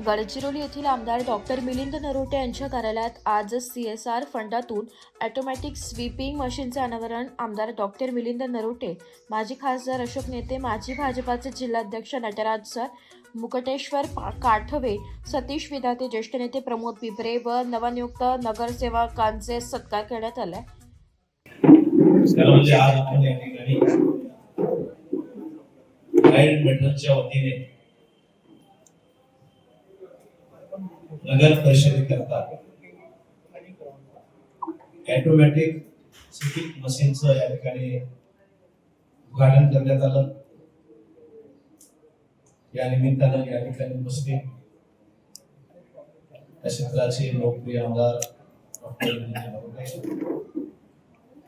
गडचिरोली येथील आमदार डॉक्टर मिलिंद नरोटे यांच्या कार्यालयात आज CSR फंडातून ऑटोमॅटिक स्वीपिंग मशीनचे अनावरण आमदार डॉक्टर मिलिंद नरोटे, माजी खासदार अशोक नेते, माजी भाजपाचे जिल्हाध्यक्ष नटराज सर, मुकटेश्वर काठवे, सतीश विधाते, ज्येष्ठ नेते प्रमोद पिपरे व नवनियुक्त नगरसेवकांचे सत्कार करण्यात आला। म्हणजे आज आपण या ठिकाणी लाईट मेटलच्या वतीने नगर परिषदेकरता ऑटोमॅटिक स्वीपिंग मशीनचं या ठिकाणी उद्घाटन करण्यात आलं। या निमित्तानं या ठिकाणी उपस्थित या क्षेत्राचे लोकप्रिय आमदार डॉक्टर मिलिंद नरोटे,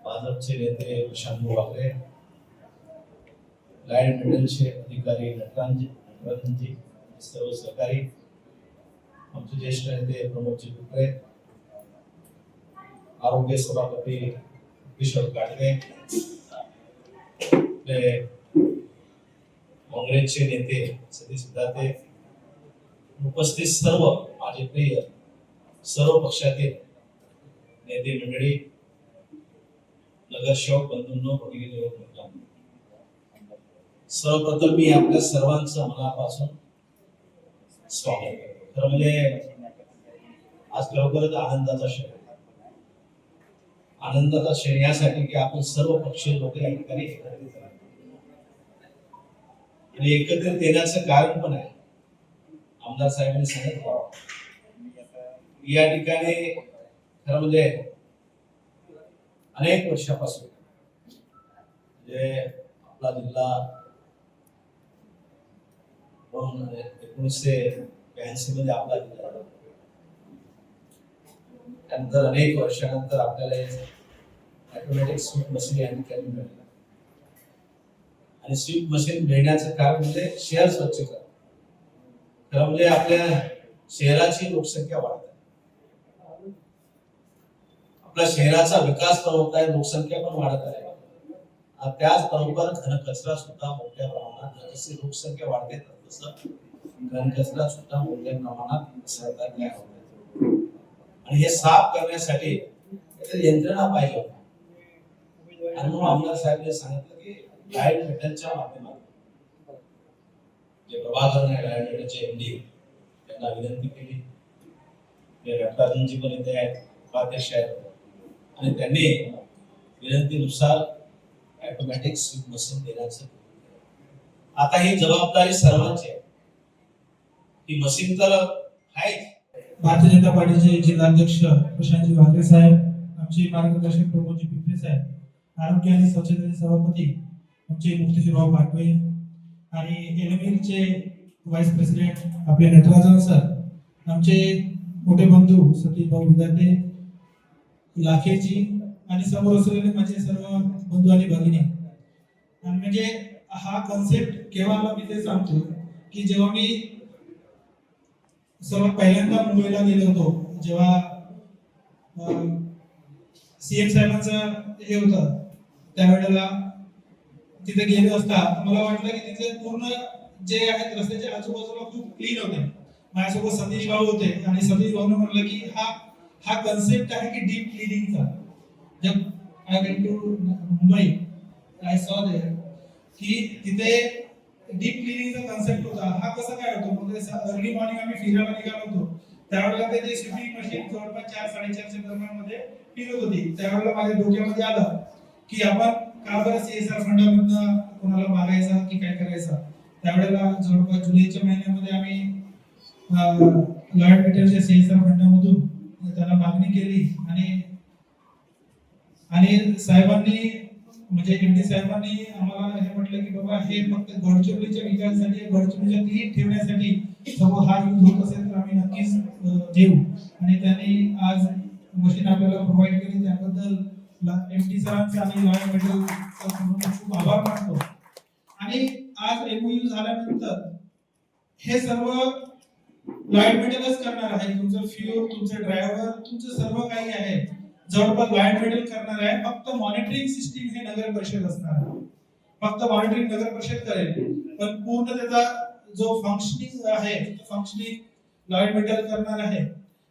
भाजपचे नेते प्रशांत वाकरे, लाईट मेटलचे अधिकारी नटराजनजी, सर्व सहकारी, आमचे ज्येष्ठ नेते प्रमोदजी पिपरे, आरोग्य सभापती किशोर काटवे, काँग्रेसचे नेते सतीश विधाते, उपस्थित सर्व माझे प्रिय सर्व पक्षातील नेते मंडळी, नगरसेवक बंधूंनो, भगिनींनो, सर्वप्रथम मी आपल्या सर्वांचं मनापासून स्वागत करतो। खरं म्हणजे आज लवकरच आनंदाचा क्षण आहे। आनंदाचा क्षण यासाठी की आपण सर्व पक्षीय लोक या ठिकाणी एकत्रित आलो आणि एकत्रित येण्याचं कारण पण आहे, आमदार साहेबांनी सांगितलं या ठिकाणी खरं म्हणजे अनेक वर्षापासून म्हणजे आपला जिल्हा 1982 मध्ये आपला जिल्हा झाला। त्यानंतर अनेक वर्षानंतर आपल्याला ऑटोमॅटिक स्वीप मशीन या ठिकाणी मिळाली आणि स्वीप मशीन मिळण्याचं कारण म्हणजे शहर स्वच्छ करणं। खरं म्हणजे आपल्या शहराची लोकसंख्या वाढत आहे, आपल्या शहराचा विकास पण होत आहे, लोकसंख्या पण वाढत आहे, त्याचबरोबर घनकचरा सुद्धा मोठ्या प्रमाणात, जशी लोकसंख्या वाढते तसं घनकचरा सुद्धा मोठ्या प्रमाणात पसरत आहे आणि हे साफ करण्यासाठी यंत्रणा पाहिजे होती। आणि म्हणून आमदार साहेबांनी सांगितलं की लाईट मेटलच्या माध्यमातून जे प्रभाकर आहे लाईट मेटलचे MD त्यांना विनंती केली, ते नटराजनजी पण इथे आहेत, उपाध्यक्ष आहेत, आणि त्यांनी विनंतीनुसार ऑटोमॅटिक स्वीप मशीन देण्याचं। आता ही जबाबदारी सर्वांची आहे, ही मशीन तर आहे। भारतीय जनता पार्टीचे जिल्हाध्यक्ष प्रशांतजी वाकरे साहेब, आमचे मार्गदर्शक प्रमोदजी पिपरे साहेब, आरोग्य आणि स्वच्छतेचे सभापती आमचे मुक्तेश्वर काटवे आणि LMEचे व्हाईस प्रेसिडेंट आपले नटराजन सर, आमचे मोठे बंधू सतीश भाऊ विधाते, लाखेजी आणि समोर असलेले माझे सर्व बंधू आणि भगिनी। आणि म्हणजे हा कॉन्सेप्ट केव्हा आला मी ते सांगतो की जेव्हा मी सर्वात पहिल्यांदा मुंबईला गेलो होतो, जेव्हा CM साहेबांचं हे होतं, त्यावेळेला तिथे गेलो असता मला वाटलं की तिथे पूर्ण जे आहेत रस्त्याचे आजूबाजूला खूप क्लीन होते। माझ्यासोबत सतीश भाऊ होते आणि सतीश भाऊने म्हटलं की हा कॉन्सेप्ट आहे की डीप क्लीनिंगचा। जब I went to Mumbai, I saw there की तिथे डीप क्लीनिंगचा कॉन्सेप्ट होता। हा कसा काय होतो, म्हणजे अर्ली मॉर्निंग आम्ही फिरायला निघालो होतो, त्यावेळेला ते स्वीपिंग मशीन जवळपास 4-4:30 दरम्यानमध्ये फिरत होती। त्यावेळेला माझ्या डोक्यामध्ये आलं की आपण का बरं CSR फंडामधून कोणाला मागायचा की काय करायचा। त्यावेळेला जवळपास जुलैच्या महिन्यामध्ये आम्ही लाईट मेटलच्या CSR फंडामधून त्याला मागणी केली आणि साहेबांनी म्हणजे MD साहेबांनी आम्हाला हे म्हटलं की बाबा हे फक्त गडचिरोलीच्या विकासासाठी, गडचिरोलीच्या ती ठेवण्यासाठी सपोज हा यूज होत असेल तर आम्ही नक्कीच देऊ। आणि त्यांनी आज मशीन आपल्याला प्रोव्हाइड केली, त्याबद्दल MD सरांचा आणि लाईट मेटलचा खूप आभार मानतो। आणि आज MOU झाल्यानंतर हे सर्व लाईट मेटलच करणार आहे, तुमचं फ्यूल, तुमचे ड्रायव्हर, तुमचं सर्व काही आहे जवळपास लाईट मेटल करणार आहे। फक्त मॉनिटरिंग सिस्टीम हे नगर परिषद असणार आहे, फक्त मॉनिटरिंग नगर परिषद करेल, पण पूर्ण त्याचा जो फंक्शनिंग आहे, फंक्शनिंग लॉयड मेटल करणार आहे.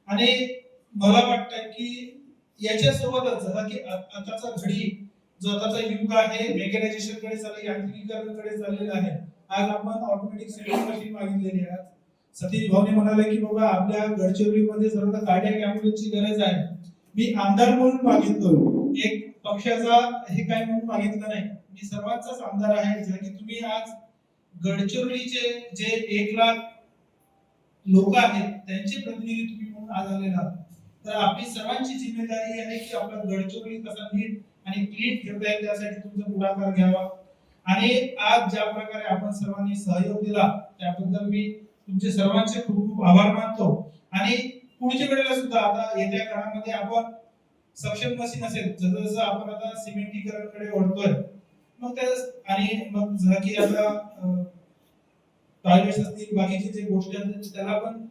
आणि मला वाटतं की याच्यासोबतच जसा की आताचा घडी जो आताचा युग आहे मेकॅनायझेशन कडे चालले, यांत्रिकीकरणाकडे चाललेला आहे. आज आपण ऑटोमॅटिक स्वीपिंग मशीन मागितलेली आहे. सतीश भाऊने म्हणाले की बाबा आपल्या गडचिरोलीमध्ये सर्व कार्डियक ॲम्ब्युलन्सची गरज आहे. मी आमदार म्हणून मागितलो, एक पक्षाचा हे काय म्हणून मागितलं नाही. मी सर्वांचाच आमदार आहे. जर की तुम्ही आज गडचिरोलीचे जे 1 लाख लोक आहेत त्यांचे प्रतिनिधी तुम्ही म्हणून आज आलेला आहात. तर आपली सर्वांची जिम्मेदारी आहे की आपला गडचिरोली कसा नीट आणि क्लीन ठेवता येईल त्यासाठी तुमचा पुढाकार घ्यावा. आणि आज ज्या प्रकारे आपण सर्वांनी सहयोग दिला त्याबद्दल मी तुमचे सर्वांचे खूप खूप आभार मानतो. आणि पुढच्या वेळेला सुद्धा आता येत्या काळामध्ये आपण सक्षम मशीन असेल, जसं जसं आपण आता सिमेंटीकरणकडे वळतोय मग त्या आणि मग जर की आता टॉयलेट्स असतील बाकीचे जे गोष्टी आहेत त्याला पण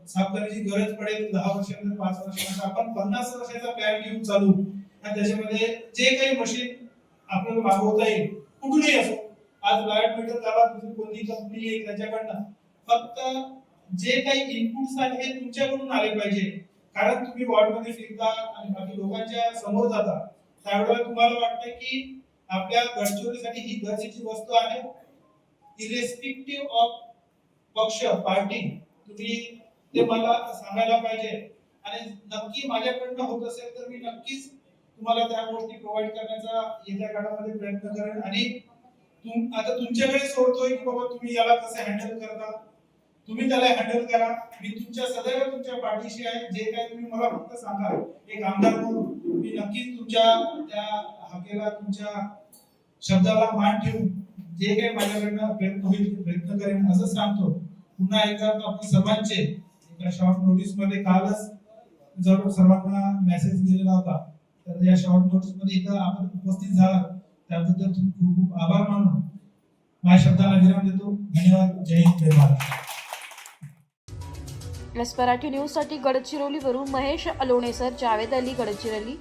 साफ करण्याची गरज पडेल 10 वर्षानंतर 5 वर्षानंतर आपण 50 वर्षाचा प्लॅन घेऊन चालू. आणि त्याच्यामध्ये जे काही मशीन आपल्याला मागवता येईल कुठूनही असो, आज लाईट मीटर झाला दुसरी कोणती कंपनी येईल त्याच्याकडनं, फक्त जे काही इनपुट्स आहेत हे तुमच्याकडून आले पाहिजे. कारण तुम्ही वॉर्डमध्ये फिरता आणि बाकी लोकांच्या समोर जाता त्यावेळेला तुम्हाला वाटतं की आपल्या गडचिरोलीसाठी ही गरजेची वस्तू आहे. इरेस्पेक्टिव्ह ऑफ पक्ष पार्टी तुम्ही ते मला सांगायला पाहिजे. आणि नक्की माझ्याकडनं होत असेल तर मी नक्कीच तुम्हाला त्या गोष्टी प्रोव्हाइड करण्याचा येत्या काळामध्ये प्रयत्न करेन. आणि आता तुमच्याकडे सोडतोय की बाबा तुम्ही याला कसं हँडल करता, तुम्ही त्याला हँडल करा. मी तुमच्या सदैव तुमच्या पाठीशी आहे. जे काही तुम्ही मला फक्त सांगा, एक आमदार म्हणून मी नक्कीच तुमच्या त्या हाकेला तुमच्या शब्दाला मान ठेवून जे काही माझ्याकडनं प्रयत्न होईल प्रयत्न करेन असं सांगतो. पुन्हा एकदा आपण सर्वांचे एका शॉर्ट नोटीस मध्ये कालच जर सर्वांना मेसेज गेलेला होता, तर या शॉर्ट नोटीस मध्ये इथं आपण उपस्थित झालात त्याबद्दल खूप खूप आभार मानून माझ्या शब्दाला विराम देतो. धन्यवाद. जय हिंद, जय महाराष्ट्र. मराठी न्यूज साठी गडचिरोलीवरून महेश अलोणेसर, जावेद अली, गडचिरोली.